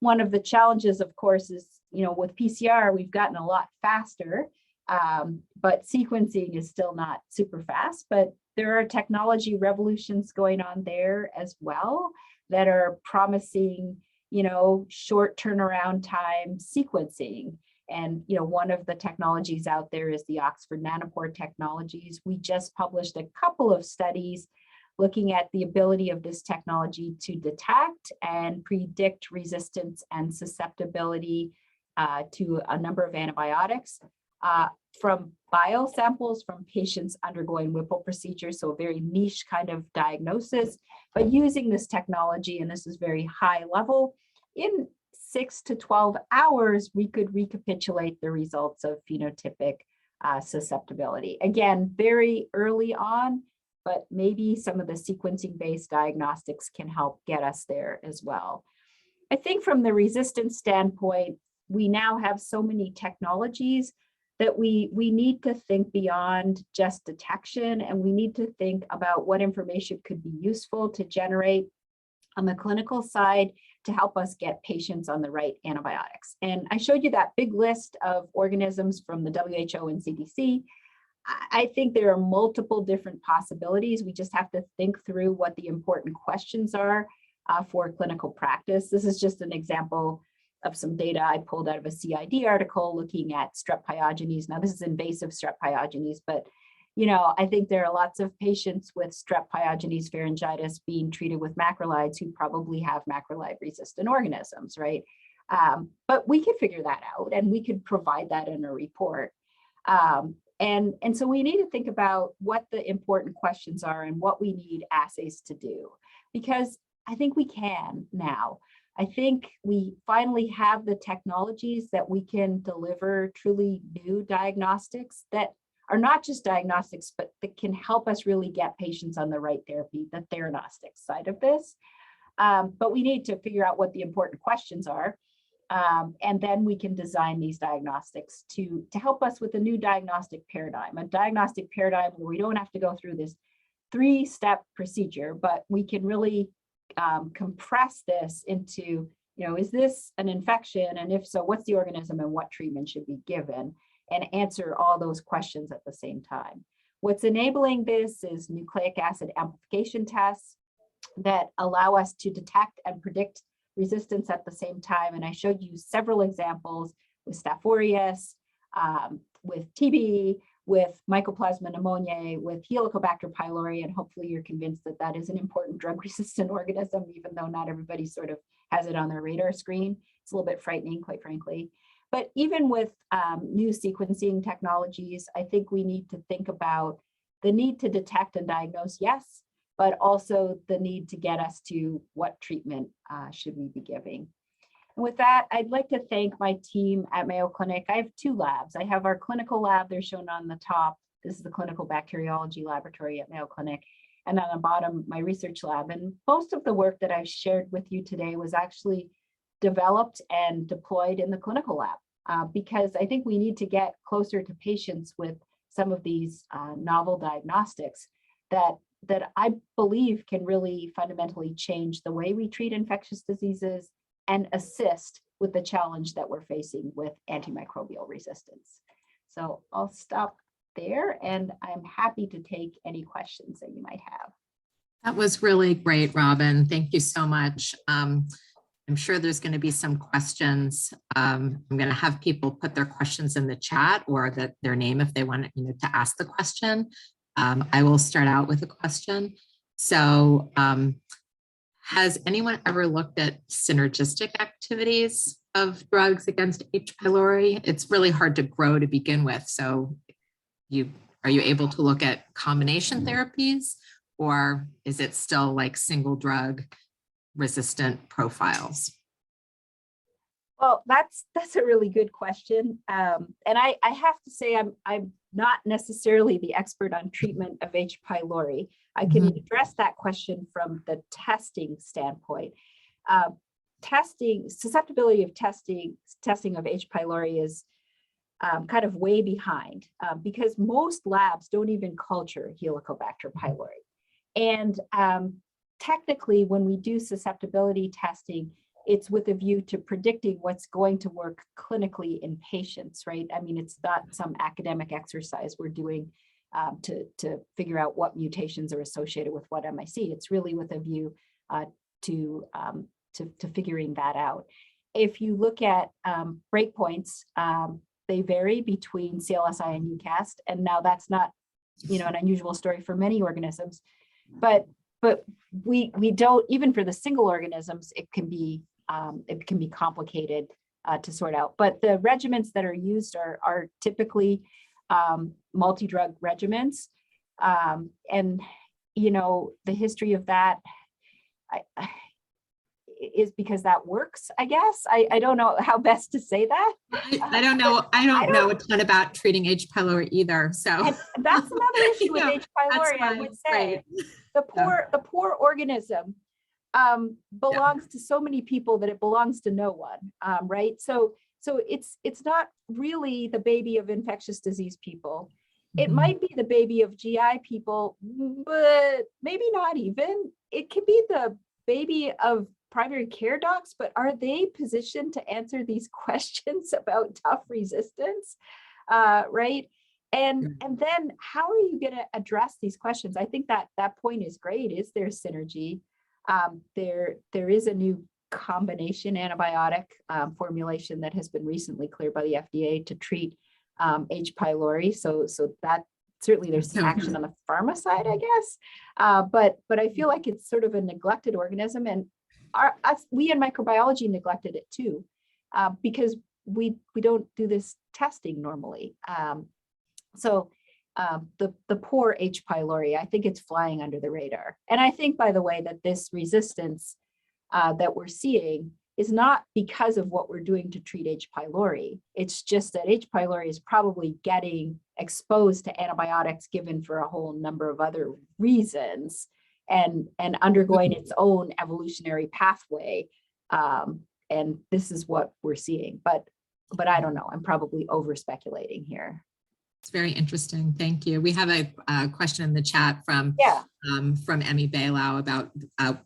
One of the challenges, of course, is, with PCR, we've gotten a lot faster, but sequencing is still not super fast, but there are technology revolutions going on there as well that are promising, short turnaround time sequencing. And, one of the technologies out there is the Oxford Nanopore technologies. We just published a couple of studies looking at the ability of this technology to detect and predict resistance and susceptibility to a number of antibiotics from biosamples from patients undergoing Whipple procedures, so a very niche kind of diagnosis. But using this technology, and this is very high level, in 6 to 12 hours, we could recapitulate the results of phenotypic susceptibility. Again, very early on, but maybe some of the sequencing-based diagnostics can help get us there as well. I think from the resistance standpoint, we now have so many technologies that we need to think beyond just detection, and we need to think about what information could be useful to generate on the clinical side to help us get patients on the right antibiotics. And I showed you that big list of organisms from the WHO and CDC. I think there are multiple different possibilities. We just have to think through what the important questions are for clinical practice. This is just an example of some data I pulled out of a CID article looking at strep pyogenes. Now, this is invasive strep pyogenes, but I think there are lots of patients with strep pyogenes pharyngitis being treated with macrolides who probably have macrolide resistant organisms, right? But we could figure that out and we could provide that in a report. And so we need to think about what the important questions are and what we need assays to do, because I think we can now. I think we finally have the technologies that we can deliver truly new diagnostics that are not just diagnostics, but that can help us really get patients on the right therapy, the theranostics side of this. But we need to figure out what the important questions are. And then we can design these diagnostics to help us with a new diagnostic paradigm, a diagnostic paradigm where we don't have to go through this 3-step procedure, but we can really compress this into, is this an infection? And if so, what's the organism and what treatment should be given? And answer all those questions at the same time. What's enabling this is nucleic acid amplification tests that allow us to detect and predict resistance at the same time. And I showed you several examples with Staph aureus, with TB, with Mycoplasma pneumoniae, with Helicobacter pylori, and hopefully you're convinced that that is an important drug-resistant organism, even though not everybody sort of has it on their radar screen. It's a little bit frightening, quite frankly. But even with new sequencing technologies, I think we need to think about the need to detect and diagnose, yes, but also the need to get us to what treatment should we be giving. And with that, I'd like to thank my team at Mayo Clinic. I have 2 labs. I have our clinical lab, they're shown on the top. This is the clinical bacteriology laboratory at Mayo Clinic. And on the bottom, my research lab. And most of the work that I shared with you today was actually developed and deployed in the clinical lab, because I think we need to get closer to patients with some of these novel diagnostics that I believe can really fundamentally change the way we treat infectious diseases and assist with the challenge that we're facing with antimicrobial resistance. So I'll stop there and I'm happy to take any questions that you might have. That was really great, Robin. Thank you so much. I'm sure there's going to be some questions. I'm going to have people put their questions in the chat or their name if they want to ask the question. I will start out with a question. So has anyone ever looked at synergistic activities of drugs against H. pylori? It's really hard to grow to begin with. So are you able to look at combination therapies, or is it still like single drug resistant profiles? Well, that's a really good question. And I have to say, I'm not necessarily the expert on treatment of H. pylori. I can address that question from the testing standpoint. Susceptibility of testing of H. pylori is kind of way behind because most labs don't even culture Helicobacter pylori. And technically, when we do susceptibility testing, it's with a view to predicting what's going to work clinically in patients, right? I mean, it's not some academic exercise we're doing to figure out what mutations are associated with what MIC. It's really with a view to figuring that out. If you look at breakpoints, they vary between CLSI and UCAST, and now that's not, an unusual story for many organisms, but we don't, even for the single organisms, it can be complicated to sort out. But the regimens that are used are typically multi-drug regimens, and the history of that is because that works, I guess. I don't know how best to say that. I don't know. I don't know a ton about treating H. pylori either. So and that's another issue with H. pylori. I would say the poor organism belongs to so many people that it belongs to no one, right? So it's not really the baby of infectious disease people. It might be the baby of GI people, but maybe not even. It could be the baby of primary care docs, but are they positioned to answer these questions about tough resistance, right? And then how are you going to address these questions? I think that point is great. Is there synergy? There is a new combination antibiotic formulation that has been recently cleared by the FDA to treat H. pylori. So that certainly there's some action on the pharma side, I guess. But I feel like it's sort of a neglected organism, and we in microbiology neglected it too, because we don't do this testing normally. So the poor H. pylori, I think it's flying under the radar. And I think, by the way, that this resistance that we're seeing is not because of what we're doing to treat H. pylori. It's just that H. pylori is probably getting exposed to antibiotics given for a whole number of other reasons and undergoing its own evolutionary pathway. And this is what we're seeing. But I don't know, I'm probably over speculating here. It's very interesting. Thank you. We have a question in the chat from Emmy Bailow about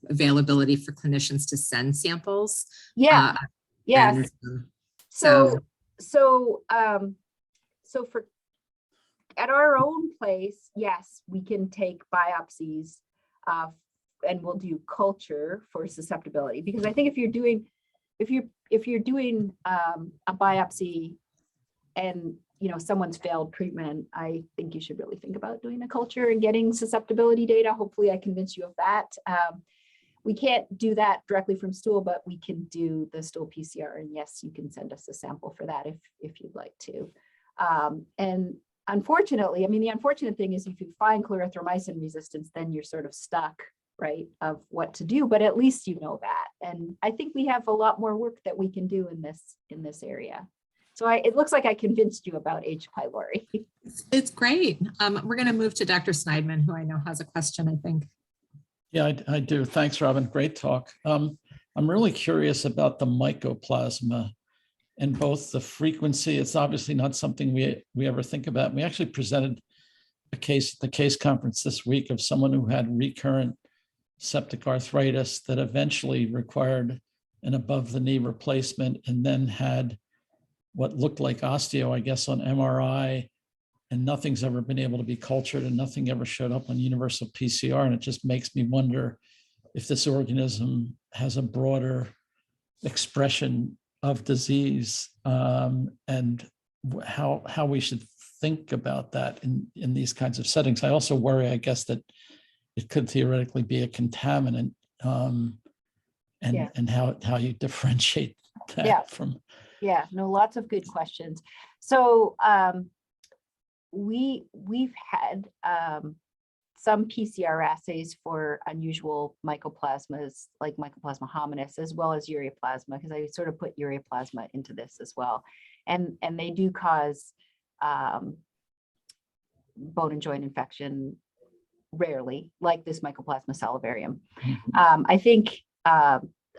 availability for clinicians to send samples. Yeah. Yes. So for at our own place, yes, we can take biopsies and we'll do culture for susceptibility, because I think if you're doing a biopsy and someone's failed treatment, I think you should really think about doing a culture and getting susceptibility data. Hopefully I convince you of that. We can't do that directly from stool, but we can do the stool PCR. And yes, you can send us a sample for that if you'd like to. And unfortunately, the unfortunate thing is if you find clarithromycin resistance, then you're sort of stuck, right, of what to do, but at least you know that. And I think we have a lot more work that we can do in this area. So it looks like I convinced you about H. pylori. It's great. We're going to move to Dr. Sneidman, who I know has a question, I think. Yeah, I do. Thanks, Robin. Great talk. I'm really curious about the mycoplasma and both the frequency. It's obviously not something we ever think about. We actually presented a case at the case conference this week of someone who had recurrent septic arthritis that eventually required an above-the-knee replacement and then had what looked like osteo, I guess, on MRI, and nothing's ever been able to be cultured and nothing ever showed up on universal PCR. And it just makes me wonder if this organism has a broader expression of disease, and how we should think about that in these kinds of settings. I also worry, I guess, that it could theoretically be a contaminant, and how you differentiate that from. Yeah, no, lots of good questions. So we've had some PCR assays for unusual mycoplasmas like Mycoplasma hominis, as well as ureaplasma, because I sort of put ureaplasma into this as well. And they do cause bone and joint infection rarely, like this Mycoplasma salivarium. I think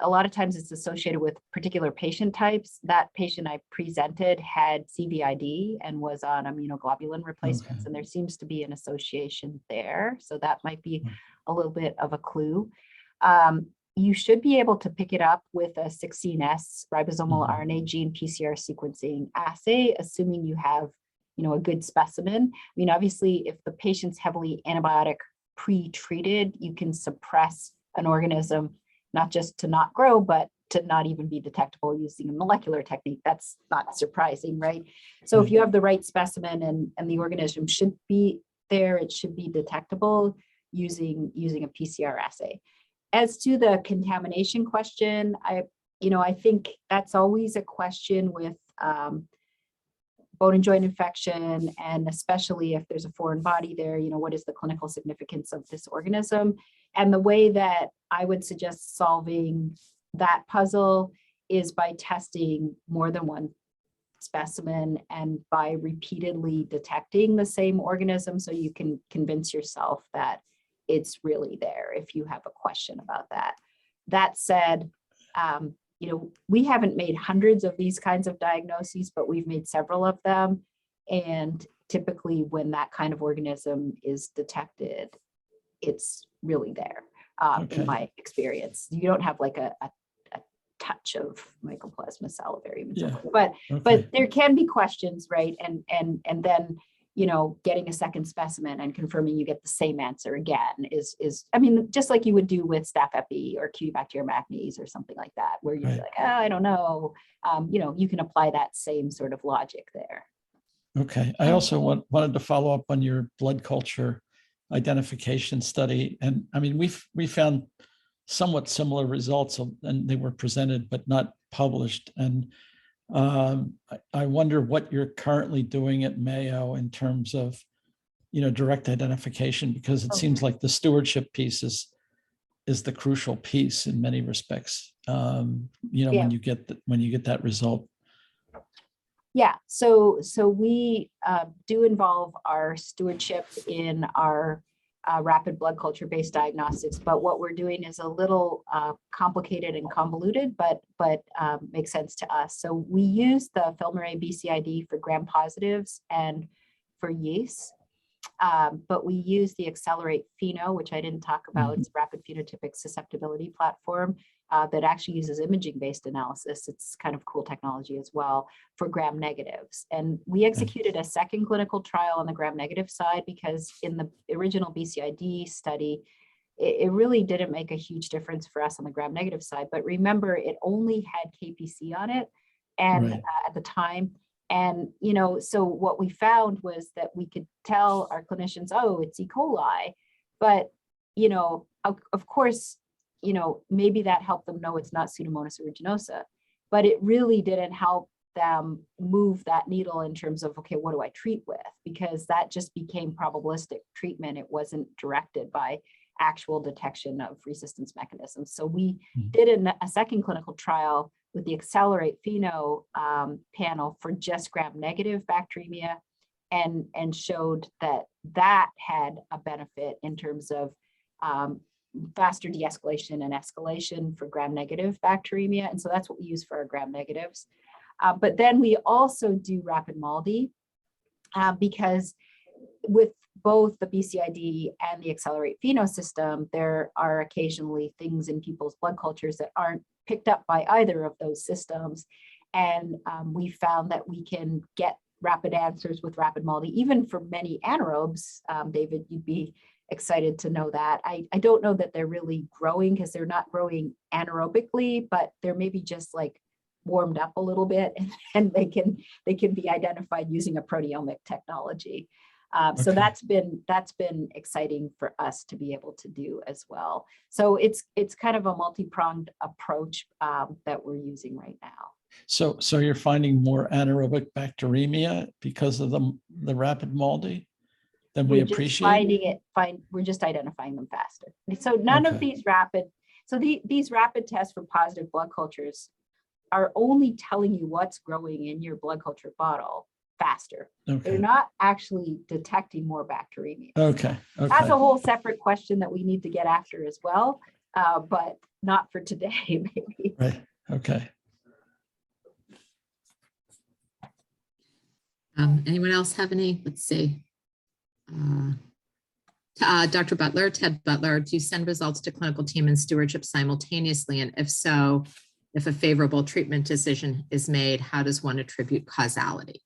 a lot of times it's associated with particular patient types. That patient I presented had CVID and was on immunoglobulin replacements, and there seems to be an association there. So that might be a little bit of a clue. You should be able to pick it up with a 16S ribosomal RNA gene PCR sequencing assay, assuming you have a good specimen. Obviously, if the patient's heavily antibiotic pre-treated, you can suppress an organism not just to not grow, but to not even be detectable using a molecular technique. That's not surprising, right? So if you have the right specimen and the organism should be there, it should be detectable using a PCR assay. As to the contamination question, I think that's always a question with bone and joint infection, and especially if there's a foreign body there, what is the clinical significance of this organism? And the way that I would suggest solving that puzzle is by testing more than one specimen and by repeatedly detecting the same organism, so you can convince yourself that it's really there if you have a question about that. That said, we haven't made hundreds of these kinds of diagnoses, but we've made several of them. And typically when that kind of organism is detected, it's really there, in my experience. You don't have like a touch of Mycoplasma salivarium, but there can be questions, right? And then, getting a second specimen and confirming you get the same answer again is, I mean, just like you would do with Staph epi or Cutibacterium acnes or something like that, where you're like, oh, I don't know. You can apply that same sort of logic there. Okay. I also wanted to follow up on your blood culture identification study. And I mean, we found somewhat similar results, and they were presented but not published. And I wonder what you're currently doing at Mayo in terms of, direct identification, because it seems like the stewardship piece is the crucial piece in many respects. When you get that result. Yeah, so we do involve our stewardship in our rapid blood culture based diagnostics, but what we're doing is a little complicated and convoluted, but makes sense to us. So we use the FilmArray BCID for gram positives and for yeast, but we use the Accelerate Pheno, which I didn't talk about. It's a rapid phenotypic susceptibility platform that actually uses imaging-based analysis. It's kind of cool technology as well for gram negatives. And we executed a second clinical trial on the gram negative side because in the original BCID study, it really didn't make a huge difference for us on the gram negative side. But remember, it only had KPC on it and at the time. And, so what we found was that we could tell our clinicians, oh, it's E. coli, but, of course, maybe that helped them know it's not Pseudomonas aeruginosa, but it really didn't help them move that needle in terms of, okay, what do I treat with? Because that just became probabilistic treatment. It wasn't directed by actual detection of resistance mechanisms. So we did a second clinical trial with the Accelerate Pheno panel for just gram negative bacteremia and showed that had a benefit in terms of faster de-escalation and escalation for gram negative bacteremia. And so that's what we use for our gram negatives. But then we also do rapid MALDI because with both the BCID and the Accelerate Pheno system, there are occasionally things in people's blood cultures that aren't picked up by either of those systems. And we found that we can get rapid answers with rapid MALDI, even for many anaerobes. David, you'd be excited to know that. I don't know that they're really growing because they're not growing anaerobically, but they're maybe just like warmed up a little bit and they can be identified using a proteomic technology. So that's been exciting for us to be able to do as well. So it's kind of a multi-pronged approach that we're using right now. So you're finding more anaerobic bacteremia because of the rapid MALDI than we appreciate? We're just identifying them faster. So none of these these rapid tests for positive blood cultures are only telling you what's growing in your blood culture bottle faster. They're not actually detecting more bacteremia. Okay. That's a whole separate question that we need to get after as well, but not for today, maybe. Right. Okay. Anyone else have any? Let's see. Dr. Butler, Ted Butler, do you send results to clinical team and stewardship simultaneously? And if so, if a favorable treatment decision is made, how does one attribute causality?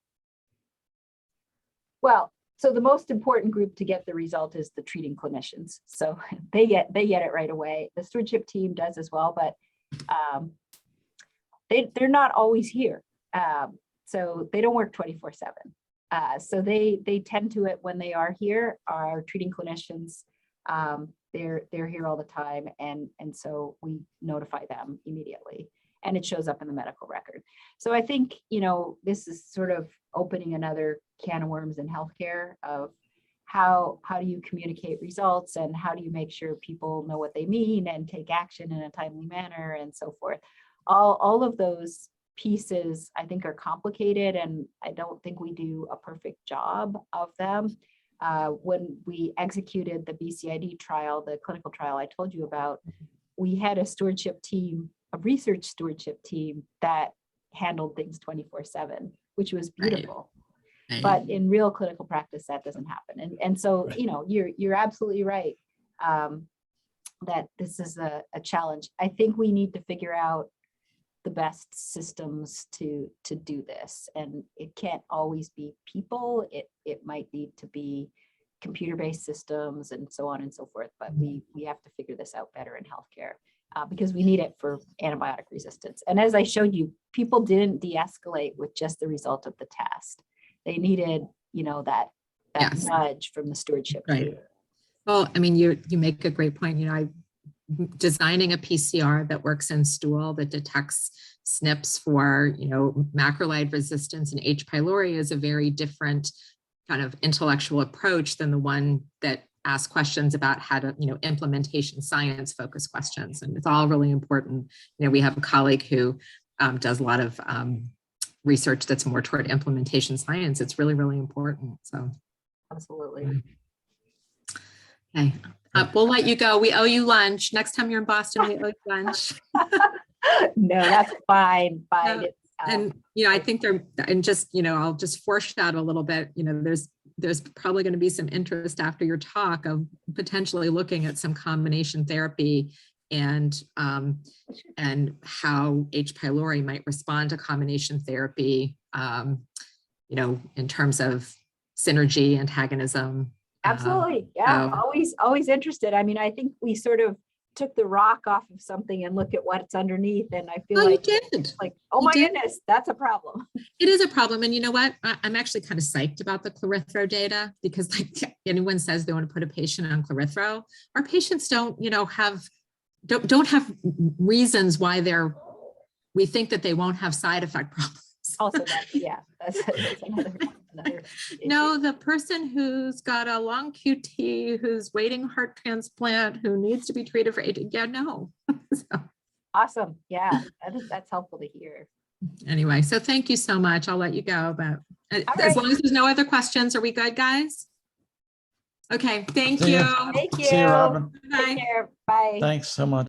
Well, so the most important group to get the result is the treating clinicians. So they get it right away. The stewardship team does as well, but they're not always here. So they don't work 24/7. So they tend to it when they are here. Our treating clinicians, they're here all the time, and so we notify them immediately, and it shows up in the medical record. So I think this is sort of opening another can of worms in healthcare of how do you communicate results and how do you make sure people know what they mean and take action in a timely manner and so forth. All of those pieces I think are complicated, and I don't think we do a perfect job of them. When we executed the BCID trial, the clinical trial I told you about, we had a stewardship team, a research stewardship team that handled things 24/7, which was beautiful. Right. But in real clinical practice, that doesn't happen. And so, Right. you know, you're absolutely right, that this is a challenge. I think we need to figure out the best systems to do this. And it can't always be people. It might need to be computer-based systems and so on and so forth. But we have to figure this out better in healthcare, because we need it for antibiotic resistance. And as I showed you, people didn't de-escalate with just the result of the test. They needed, you know, that Yes. nudge from the stewardship Right. team. Well, I mean, you make a great point. You know, designing a PCR that works in stool that detects SNPs for, you know, macrolide resistance and H. pylori is a very different kind of intellectual approach than the one that asks questions about how to, you know, implementation science focused questions. And it's all really important. You know, we have a colleague who does a lot of research that's more toward implementation science. It's really, really important. So. Absolutely. Okay, we'll let you go. We owe you lunch. Next time you're in Boston, we owe you lunch. No, that's fine. Fine. No, And, you know, I think and just, you know, I'll just foreshadow a little bit, you know, there's probably going to be some interest after your talk of potentially looking at some combination therapy and how H. pylori might respond to combination therapy, you know, in terms of synergy, antagonism. Absolutely. Yeah. Always interested. I mean, I think we sort of took the rock off of something and look at what's underneath. And I feel like, you did. oh You my did. goodness, that's a problem. It is a problem. And you know what? I'm actually kind of psyched about the Clarithro data, because like anyone says they want to put a patient on Clarithro, our patients don't, you know, don't have reasons why we think that they won't have side effect problems. Also, that's another No, the person who's got a long QT, who's waiting heart transplant, who needs to be treated for AIDS. Yeah, no. So, awesome. Yeah, that's helpful to hear. anyway, so thank you so much. I'll let you go, but as right. long as there's no other questions, are we good, guys? Okay, thank See you. ya. Thank you. See you, Robin. Bye. Take care. Bye. Thanks so much.